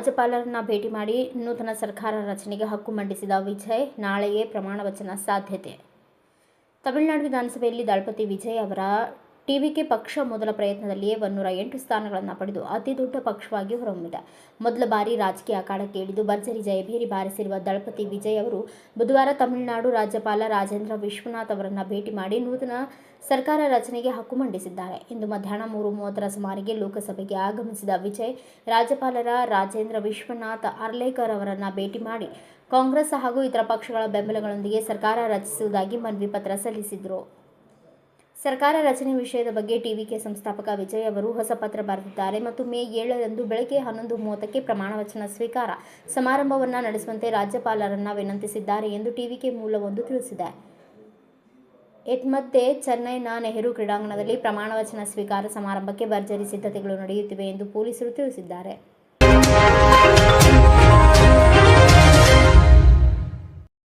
ರಾಜ್ಯಪಾಲರನ್ನ ಭೇಟಿ ಮಾಡಿ ನೂತನ ಸರ್ಕಾರ ರಚನೆಗೆ ಹಕ್ಕು ಮಂಡಿಸಿದ ವಿಜಯ್ ನಾಳೆಯೇ ಪ್ರಮಾಣ ವಚನ ಸಾಧ್ಯತೆ. ತಮಿಳುನಾಡು ವಿಧಾನಸಭೆಯಲ್ಲಿ ದಳಪತಿ ವಿಜಯ್ ಅವರ ಟಿವಿಕೆ ಪಕ್ಷ ಮೊದಲ ಪ್ರಯತ್ನದಲ್ಲಿಯೇ 108 ಸ್ಥಾನಗಳನ್ನು ಪಡೆದು ಅತಿ ದೊಡ್ಡ ಪಕ್ಷವಾಗಿ ಹೊರಹೊಮ್ಮಿದೆ. ಮೊದಲ ಬಾರಿ ರಾಜಕೀಯ ಅಖಾಡಕ್ಕೆ ಇಳಿದು ಭರ್ಜರಿ ಜಯಭೇರಿ ಬಾರಿಸಿರುವ ದಳಪತಿ ವಿಜಯ್ ಅವರು ಬುಧವಾರ ತಮಿಳುನಾಡು ರಾಜ್ಯಪಾಲ ರಾಜೇಂದ್ರ ವಿಶ್ವನಾಥ್ ಅವರನ್ನು ಭೇಟಿ ಮಾಡಿ ನೂತನ ಸರ್ಕಾರ ರಚನೆಗೆ ಹಕ್ಕು ಮಂಡಿಸಿದ್ದಾರೆ. ಇಂದು ಮಧ್ಯಾಹ್ನ 3:30 ಸುಮಾರಿಗೆ ಲೋಕಸಭೆಗೆ ಆಗಮಿಸಿದ ವಿಜಯ್ ರಾಜ್ಯಪಾಲರ ರಾಜೇಂದ್ರ ವಿಶ್ವನಾಥ್ ಅರ್ಲೇಕರ್ ಅವರನ್ನು ಭೇಟಿ ಮಾಡಿ ಕಾಂಗ್ರೆಸ್ ಹಾಗೂ ಇತರ ಪಕ್ಷಗಳ ಬೆಂಬಲಗಳೊಂದಿಗೆ ಸರ್ಕಾರ ರಚಿಸುವುದಾಗಿ ಮನವಿ ಪತ್ರ ಸಲ್ಲಿಸಿದರು. ಸರ್ಕಾರ ರಚನೆ ವಿಷಯದ ಬಗ್ಗೆ ಟಿವಿಕೆ ಸಂಸ್ಥಾಪಕ ವಿಜಯ್ ಅವರು ಹೊಸ ಪತ್ರ ಬರೆದಿದ್ದಾರೆ ಮತ್ತು ಮೇ 7ರಂದು ಬೆಳಗ್ಗೆ 11:30ಕ್ಕೆ ಪ್ರಮಾಣ ವಚನ ಸ್ವೀಕಾರ ಸಮಾರಂಭವನ್ನು ನಡೆಸುವಂತೆ ರಾಜ್ಯಪಾಲರನ್ನು ವಿನಂತಿಸಿದ್ದಾರೆ ಎಂದು ಟಿವಿಕೆ ಮೂಲವೊಂದು ತಿಳಿಸಿದೆ. ಏತನ್ಮಧ್ಯೆ ಚೆನ್ನೈನ ನೆಹರು ಕ್ರೀಡಾಂಗಣದಲ್ಲಿ ಪ್ರಮಾಣ ವಚನ ಸ್ವೀಕಾರ ಸಮಾರಂಭಕ್ಕೆ ಭರ್ಜರಿ ಸಿದ್ಧತೆಗಳು ನಡೆಯುತ್ತಿವೆ ಎಂದು ಪೊಲೀಸರು ತಿಳಿಸಿದ್ದಾರೆ.